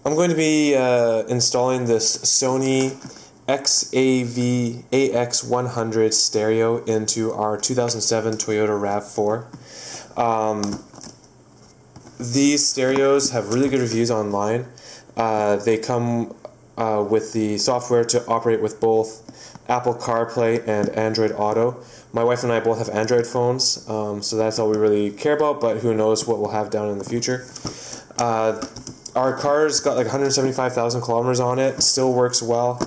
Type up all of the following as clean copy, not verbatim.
I'm going to be installing this Sony AX100 stereo into our 2007 Toyota RAV4. These stereos have really good reviews online. They come with the software to operate with both Apple CarPlay and Android Auto. My wife and I both have Android phones, so that's all we really care about, but who knows what we'll have down in the future. Our car's got like 175,000 kilometers on it, still works well,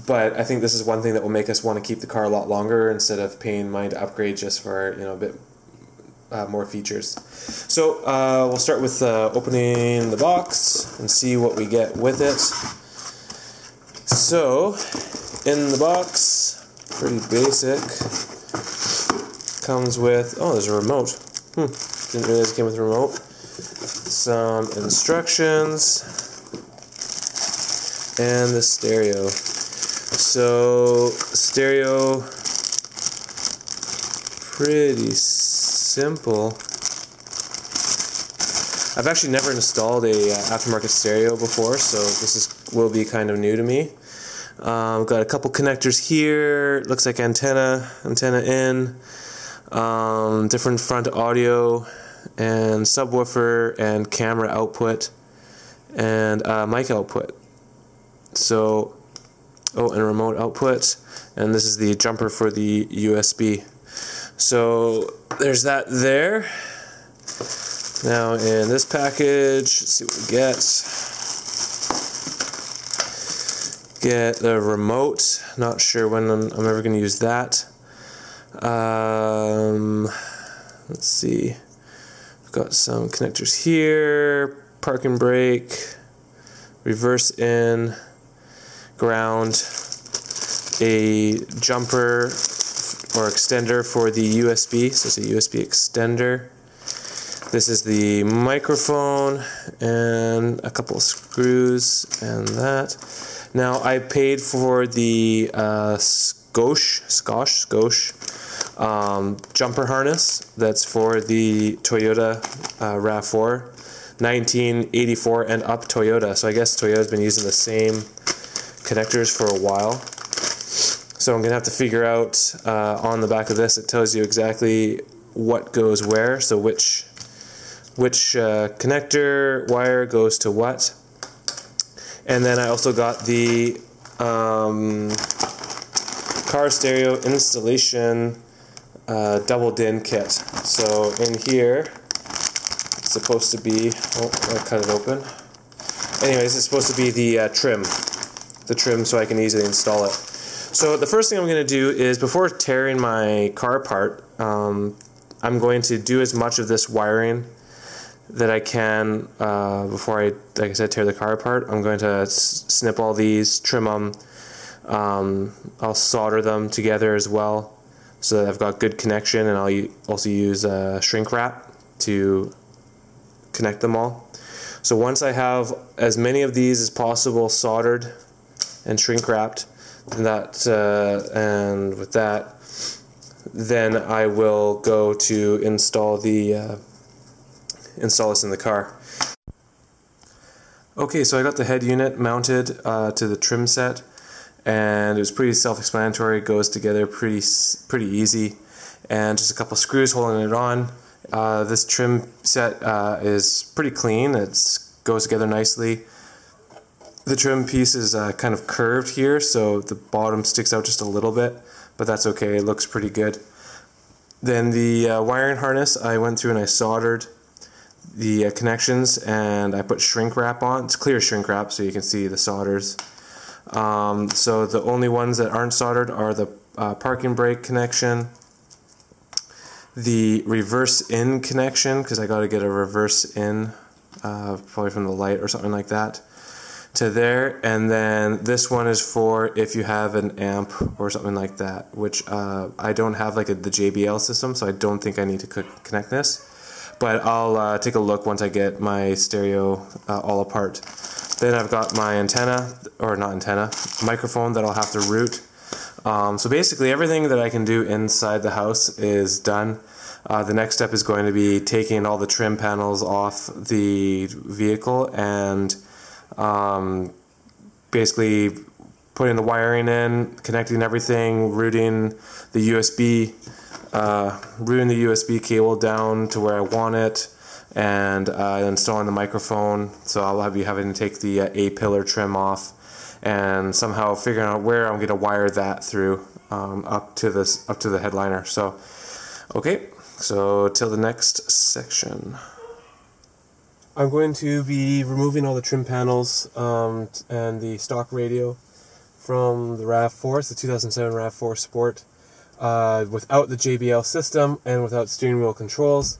but I think this is one thing that will make us want to keep the car a lot longer instead of paying money to upgrade just for a bit more features. So we'll start with opening the box and see what we get with it. So in the box, pretty basic, comes with, oh, there's a remote. Didn't realize it came with a remote. Some instructions and the stereo. So stereo, pretty simple. I've actually never installed a aftermarket stereo before, so this will be kind of new to me. We've got a couple connectors here. Looks like antenna in, different front audio and subwoofer and camera output and mic output. So, oh, and remote output, and this is the jumper for the USB. So there's that there. Now in this package, let's see what we get. Get the remote. Not sure when I'm ever going to use that. Let's see. We've got some connectors here. Park and brake. Reverse in. Ground. A jumper or extender for the USB. So it's a USB extender. This is the microphone and a couple of screws and that. Now I paid for the Scosche jumper harness that's for the Toyota RAV4, 1984 and up Toyota. So I guess Toyota's been using the same connectors for a while. So I'm going to have to figure out on the back of this, it tells you exactly what goes where, so which connector wire goes to what. And then I also got the car stereo installation double DIN kit. So in here, it's supposed to be, oh, I'll cut it open. Anyways, it's supposed to be the trim so I can easily install it. So the first thing I'm going to do is, before tearing my car apart, I'm going to do as much of this wiring that I can before I, like I said, tear the car apart. I'm going to snip all these, trim them. I'll solder them together as well so that I've got good connection, and I'll also use shrink wrap to connect them all. So once I have as many of these as possible soldered and shrink wrapped, and with that, then I will go to install this in the car. Okay, so I got the head unit mounted to the trim set, and it was pretty self-explanatory. It goes together pretty easy, and just a couple screws holding it on. This trim set is pretty clean. It goes together nicely. The trim piece is kind of curved here, so the bottom sticks out just a little bit, but that's okay. It looks pretty good. Then the wiring harness, I went through and I soldered the connections, and I put shrink wrap on. It's clear shrink wrap, so you can see the solders. So the only ones that aren't soldered are the parking brake connection, the reverse in connection, because I got to get a reverse in, probably from the light or something like that, to there, and then this one is for if you have an amp or something like that, which I don't have like the JBL system, so I don't think I need to connect this, but I'll take a look once I get my stereo all apart. Then I've got my microphone that I'll have to route. So basically everything that I can do inside the house is done. The next step is going to be taking all the trim panels off the vehicle and basically putting the wiring in, connecting everything, routing the USB cable down to where I want it, and installing the microphone. So I'll be having to take the A-pillar trim off and somehow figuring out where I'm going to wire that through up to the headliner. So okay, so till the next section. I'm going to be removing all the trim panels and the stock radio from the RAV4, it's the 2007 RAV4 Sport, without the JBL system and without steering wheel controls.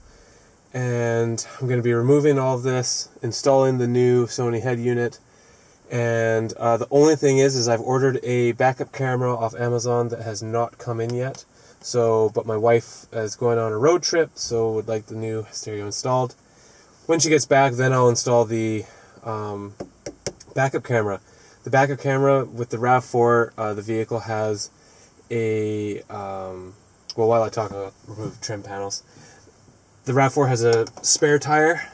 And I'm going to be removing all of this, installing the new Sony head unit, and the only thing is I've ordered a backup camera off Amazon that has not come in yet. So, but my wife is going on a road trip, so would like the new stereo installed. When she gets back, then I'll install the backup camera. The backup camera with the RAV4, the vehicle has a, well, while I talk about remove trim panels, the RAV4 has a spare tire,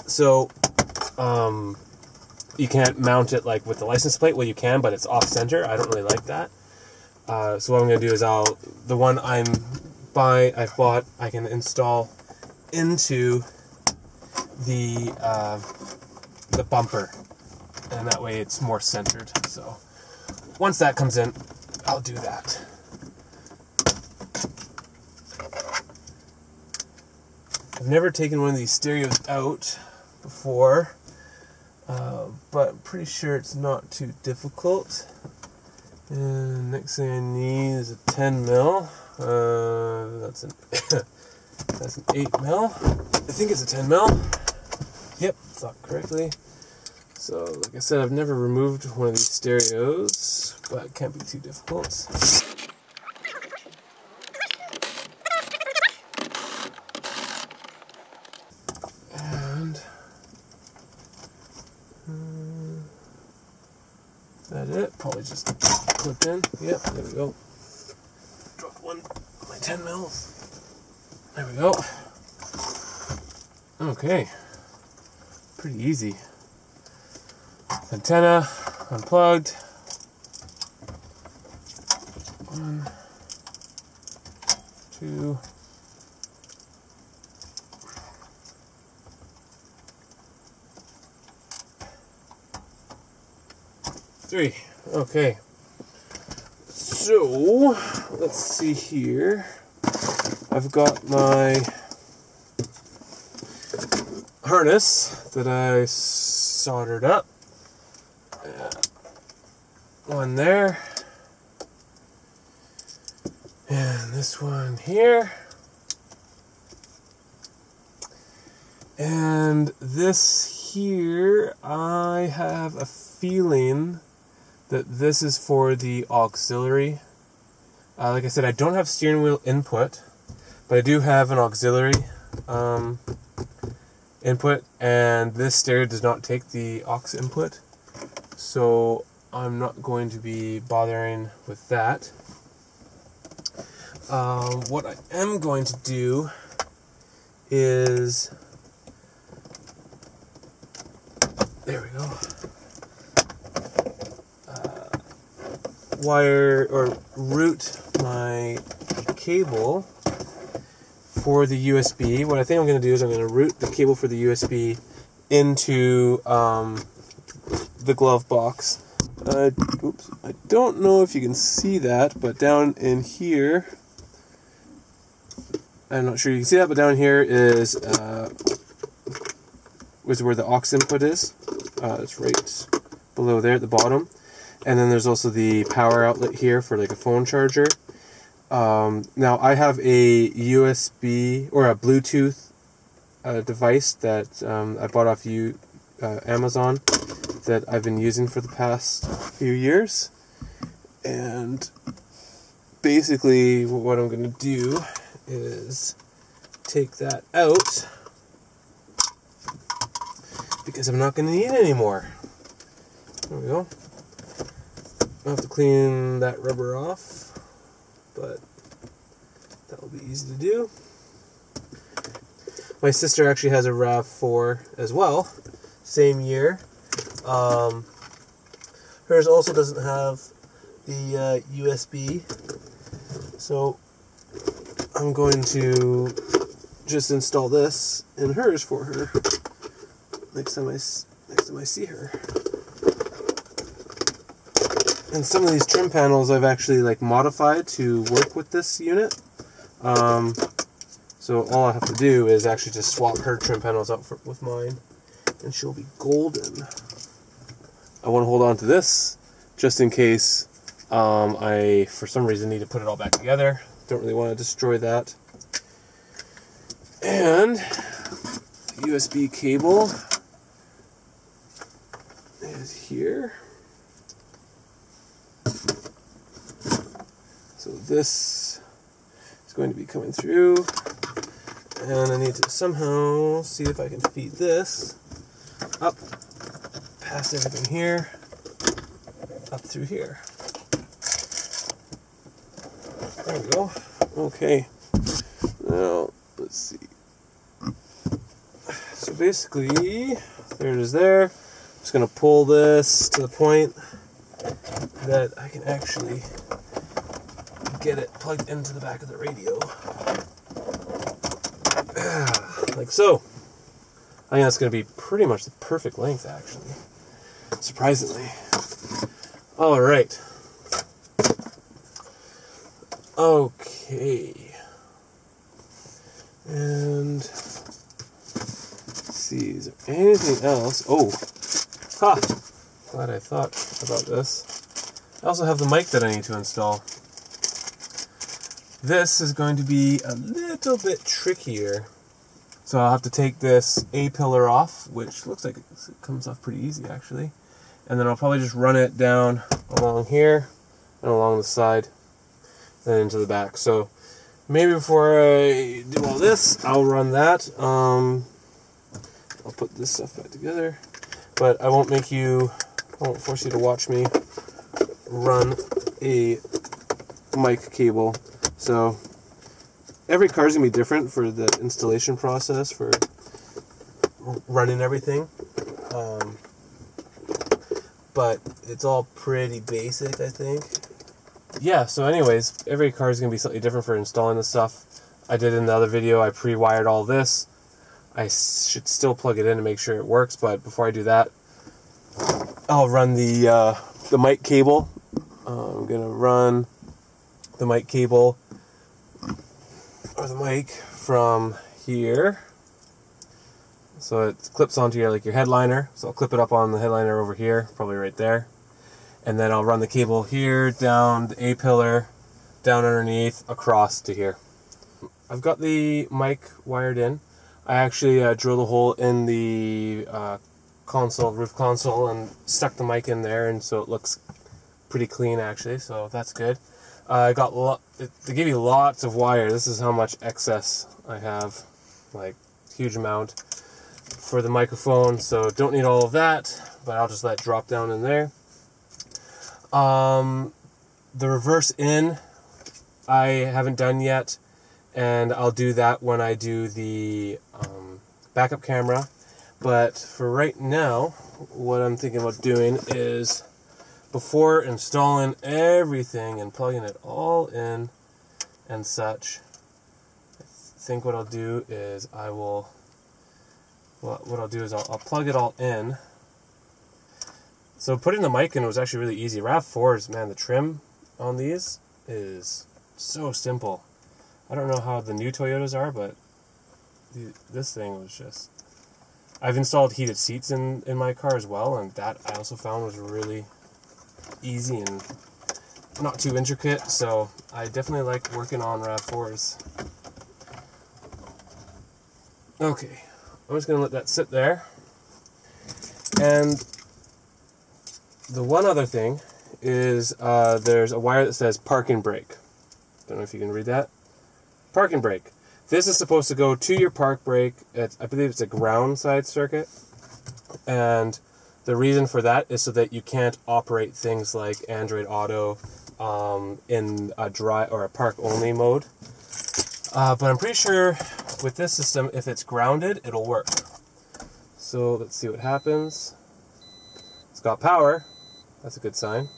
so you can't mount it like with the license plate. Well, you can, but it's off-center. I don't really like that. So what I'm going to do is the one I've bought, I can install into the bumper, and that way it's more centered. So once that comes in, I'll do that. I've never taken one of these stereos out before, but I'm pretty sure it's not too difficult. And next thing I need is a 10 mil. That's an that's an 8 mil. I think it's a 10 mil. Yep, thought correctly. So, like I said, I've never removed one of these stereos, but it can't be too difficult. And is that it? Probably just clipped in. Yep, there we go. Dropped one of my 10 mils. There we go. Okay. Pretty easy. Antenna unplugged. 1, 2, 3. Okay. So, let's see here. I've got my harness that I soldered up. One there. And this one here. And this here, I have a feeling that this is for the auxiliary. Like I said, I don't have steering wheel input, but I do have an auxiliary input, and this stereo does not take the aux input, so I'm not going to be bothering with that. What I am going to do is, there we go, wire or route my cable for the USB. What I think I'm going to do is I'm going to route the cable for the USB into the glove box. Oops, I don't know if you can see that, but down in here, I'm not sure you can see that, but down here is where the aux input is. It's right below there at the bottom. And then there's also the power outlet here for like a phone charger. Now I have a USB or a Bluetooth device that I bought off Amazon that I've been using for the past few years. And basically what I'm going to do is take that out because I'm not going to need it anymore. There we go. I'll have to clean that rubber off, but that'll That'll be easy to do. My sister actually has a RAV4 as well, same year. Hers also doesn't have the USB, so I'm going to just install this in hers for her next time I see her. And some of these trim panels I've actually like modified to work with this unit. So all I have to do is actually just swap her trim panels out with mine, and she'll be golden. I want to hold on to this just in case I, for some reason, need to put it all back together. Don't really want to destroy that. And USB cable is here. So this is going to be coming through, and I need to somehow see if I can feed this up past everything here, up through here. There we go. Okay. Now, let's see. So basically, there it is there. I'm just going to pull this to the point that I can actually get it plugged into the back of the radio. Like so. I think that's going to be pretty much the perfect length, actually. Surprisingly. Alright. Okay. And let's see, is there anything else? Oh, ha! Glad I thought about this. I also have the mic that I need to install. This is going to be a little bit trickier. So I'll have to take this A-pillar off, which looks like it comes off pretty easy actually. And then I'll probably just run it down along here and along the side and into the back. So maybe before I do all this, I'll run that. I'll put this stuff back together. But I won't force you to watch me run a mic cable. So every car is going to be different for the installation process, for running everything. But it's all pretty basic, I think. Yeah, so anyways, every car is going to be slightly different for installing this stuff. I did in the other video, I pre-wired all this. I should still plug it in to make sure it works, but before I do that, I'll run the mic cable. I'm going to run the mic cable, or the mic, from here. So it clips onto your headliner. So I'll clip it up on the headliner over here, probably right there. And then I'll run the cable here, down the A-pillar, down underneath, across to here. I've got the mic wired in. I actually drilled a hole in the roof console, and stuck the mic in there, and so it looks pretty clean actually, so that's good. I got they give you lots of wire. This is how much excess I have, like huge amount for the microphone, so don't need all of that, but I'll just let it drop down in there. The reverse in I haven't done yet, and I'll do that when I do the backup camera. But for right now, what I'm thinking about doing is, before installing everything and plugging it all in and such, I think what I'll do is I'll plug it all in. So putting the mic in was actually really easy. RAV4s, man, the trim on these is so simple. I don't know how the new Toyotas are, but this thing was just... I've installed heated seats in my car as well, and that I also found was really easy and not too intricate, so I definitely like working on RAV4s. Okay, I'm just going to let that sit there. And the one other thing is there's a wire that says parking brake. Don't know if you can read that. Parking brake. This is supposed to go to your park brake. I believe it's a ground side circuit. And the reason for that is so that you can't operate things like Android Auto in a dry or a park only mode. But I'm pretty sure with this system, if it's grounded, it'll work. So let's see what happens. It's got power. That's a good sign.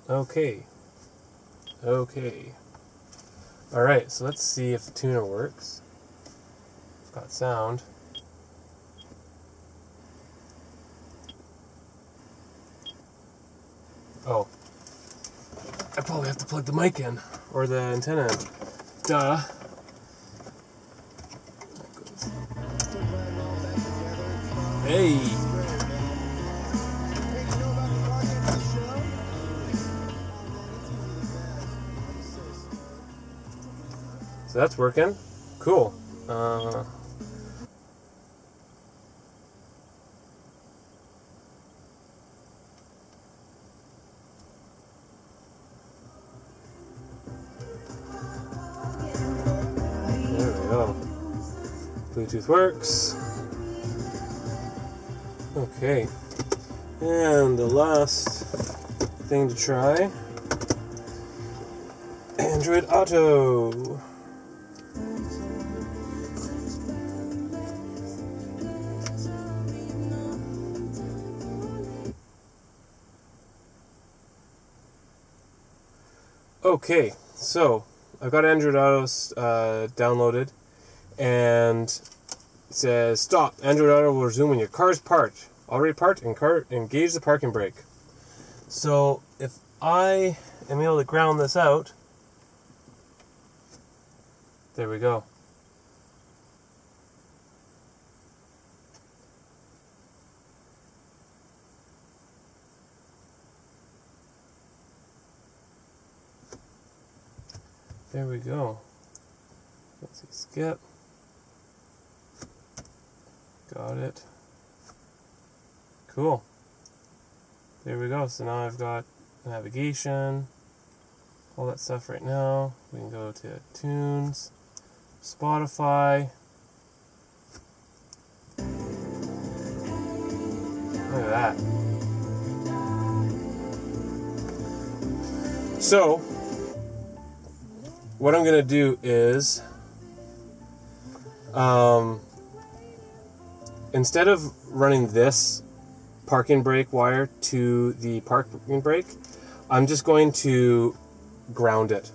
Okay. Okay. Alright, so let's see if the tuner works. It's got sound. Oh. I probably have to plug the mic in. Or the antenna in. Duh. Hey! So that's working. Cool. There we go. Bluetooth works. Okay. And the last thing to try. Android Auto. Okay, so I've got Android Auto downloaded, and it says, stop, Android Auto will resume when your car's parked. Already parked, engage the parking brake. So if I am able to ground this out, there we go. There we go. Let's see, skip. Got it. Cool. There we go. So now I've got navigation, all that stuff right now. We can go to Tunes, Spotify. Look at that. So, what I'm going to do is, instead of running this parking brake wire to the parking brake, I'm just going to ground it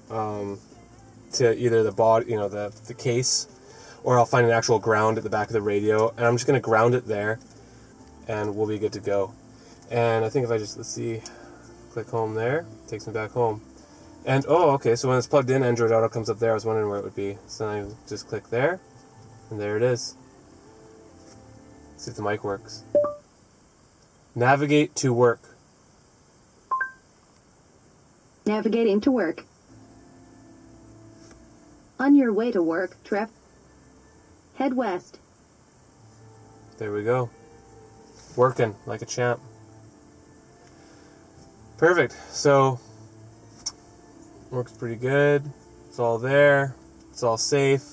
to either the body, the case, or I'll find an actual ground at the back of the radio, and I'm just going to ground it there, and we'll be good to go. And I think if I just, let's see, click home there, takes me back home. And, oh, okay, so when it's plugged in, Android Auto comes up there. I was wondering where it would be. So then I just click there, and there it is. Let's see if the mic works. Navigate to work. Navigating to work. On your way to work, head west. There we go. Working like a champ. Perfect. So, works pretty good. It's all there. It's all safe.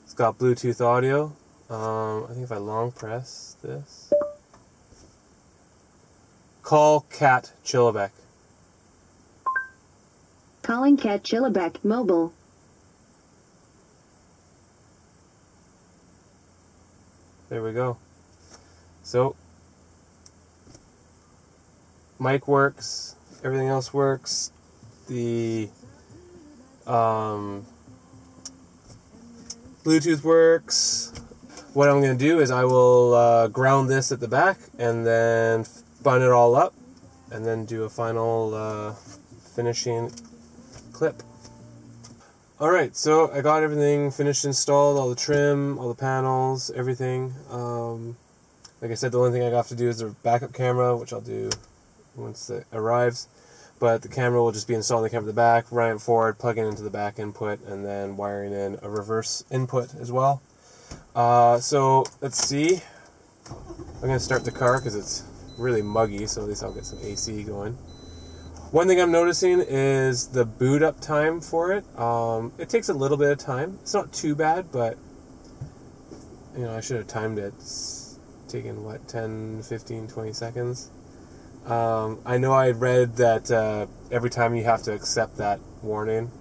It's got Bluetooth audio. I think if I long press this. Call Kat Chillebeck. Calling Kat Chillebeck mobile. There we go. So, mic works. Everything else works. The Bluetooth works. What I'm going to do is I will ground this at the back and then bun it all up and then do a final finishing clip. Alright, so I got everything finished, installed, all the trim, all the panels, everything. Like I said, the only thing I have to do is the backup camera, which I'll do once it arrives. But the camera will just be installing the camera at the back, running it forward, plugging into the back input, and then wiring in a reverse input as well. So let's see. I'm going to start the car because it's really muggy, so at least I'll get some AC going. One thing I'm noticing is the boot up time for it. It takes a little bit of time. It's not too bad, but I should have timed it. It's taken, what, 10, 15, 20 seconds? I know I read that every time you have to accept that warning.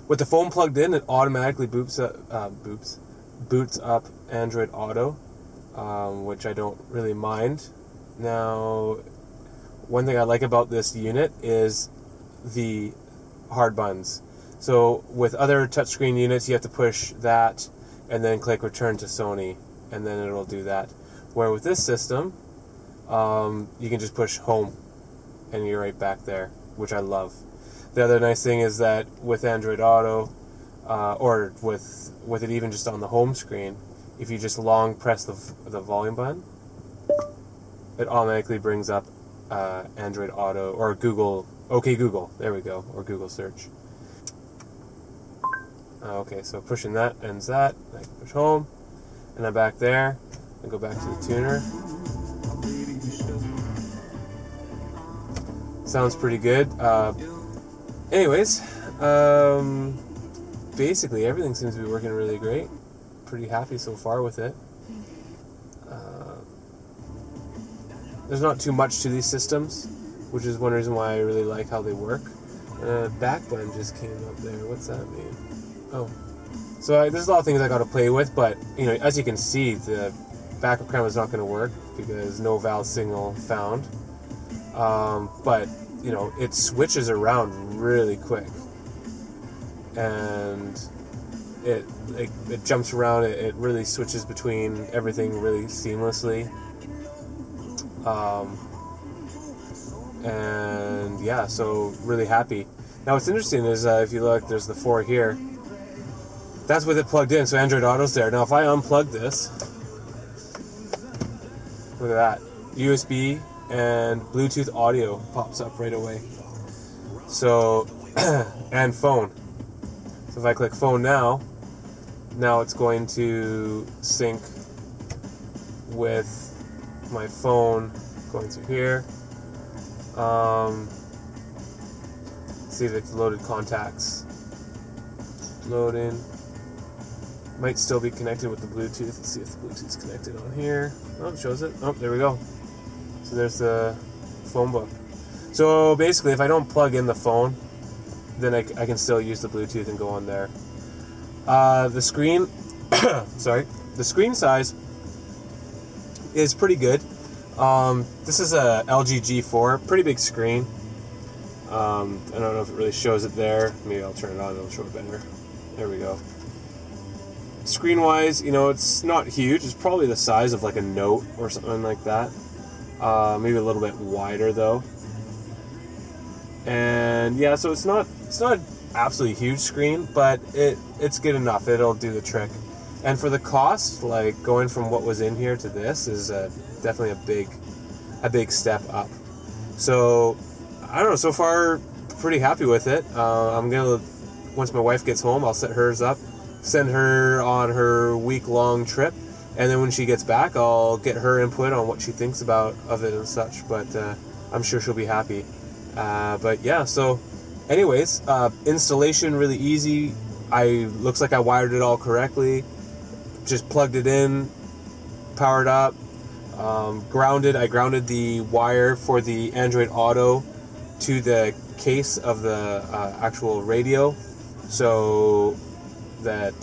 with the phone plugged in, it automatically boots up Android Auto, which I don't really mind. Now, one thing I like about this unit is the hard buttons. So with other touchscreen units, you have to push that and then click return to Sony, and then it'll do that. Where with this system, you can just push home and you're right back there, which I love. The other nice thing is that with Android Auto, or with it even just on the home screen, if you just long press the volume button, it automatically brings up Android Auto or Google, OK Google, there we go, or Google search. Okay, so pushing that ends that. I can push home, and I'm back there, and go back to the tuner. Sounds pretty good. Anyways, basically everything seems to be working really great. Pretty happy so far with it. There's not too much to these systems, which is one reason why I really like how they work. Back button just came up there. What's that mean? Oh, so there's a lot of things I got to play with, but you know, as you can see, the backup camera is not going to work because no valve signal found. But you know, it switches around really quick, and it jumps around. It really switches between everything really seamlessly. And yeah, so really happy. Now what's interesting is if you look, there's the 4 here. That's with it plugged in, so Android Auto's there. Now if I unplug this, look at that. USB and Bluetooth audio pops up right away. So, and phone. So if I click phone now it's going to sync with my phone going through here. See if it's loaded contacts. Loading. Might still be connected with the Bluetooth. Let's see if the Bluetooth's connected on here. Oh, it shows it. Oh, there we go. So there's the phone book. So basically, if I don't plug in the phone, then I can still use the Bluetooth and go on there. The screen, sorry, the screen size is pretty good. This is a LG G4, pretty big screen. I don't know if it really shows it there. Maybe I'll turn it on, it'll show it better. There we go. Screen-wise, you know, it's not huge. It's probably the size of like a Note or something like that. Maybe a little bit wider though. And yeah, so it's not absolutely huge screen, but it's good enough. It'll do the trick. And for the cost, like going from what was in here to this is definitely a big step up. So I don't know. So far, pretty happy with it. I'm gonna, once my wife gets home, I'll set hers up, send her on her week-long trip, and then when she gets back, I'll get her input on what she thinks of it and such. But I'm sure she'll be happy. But yeah, so anyways, installation really easy. Looks like I wired it all correctly. Just plugged it in, powered up, grounded. I grounded the wire for the Android Auto to the case of the actual radio, so that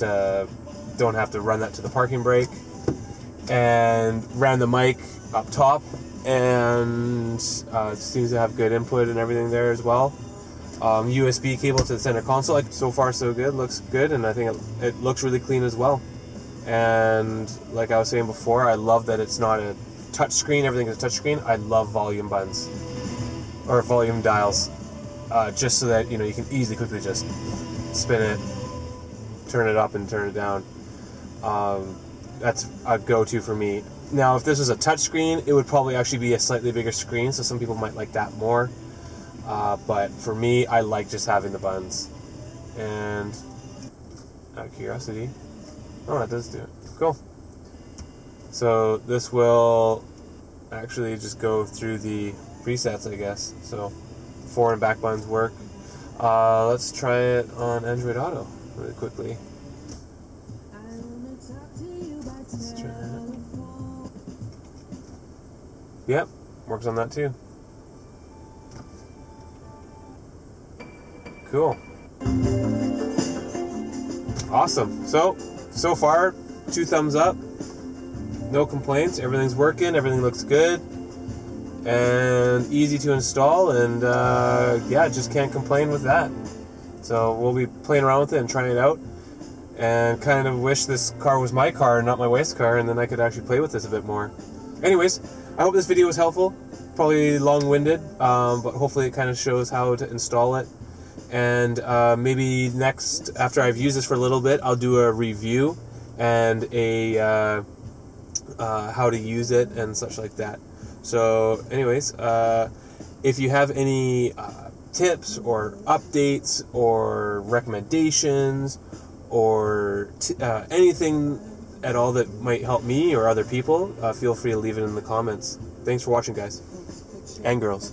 don't have to run that to the parking brake. And ran the mic up top, and it seems to have good input and everything there as well. USB cable to the center console. Like, so far so good. Looks good, and I think it looks really clean as well. And like I was saying before, I love that it's not a touch screen. Everything is a touch screen. I love volume buttons or volume dials, just so that you know you can easily, quickly just spin it, turn it up, and turn it down. That's a go-to for me. Now, if this was a touch screen, it would probably actually be a slightly bigger screen, so some people might like that more. But for me, I like just having the buttons. And out of curiosity, oh, that does do it. Cool. So this will actually just go through the presets, I guess. So forward and back buttons work. Let's try it on Android Auto really quickly. Let's try that. Yep, works on that too. Cool. Awesome. So far, 2 thumbs up. No complaints. Everything's working. Everything looks good. And easy to install. And yeah, just can't complain with that. So we'll be playing around with it and trying it out. And kind of wish this car was my car and not my wife's car, and then I could actually play with this a bit more. Anyways, I hope this video was helpful. Probably long-winded, but hopefully it kind of shows how to install it. And maybe next, after I've used this for a little bit, I'll do a review and a how to use it and such like that. So anyways, if you have any tips or updates or recommendations or anything at all that might help me or other people, feel free to leave it in the comments. Thanks for watching, guys and girls.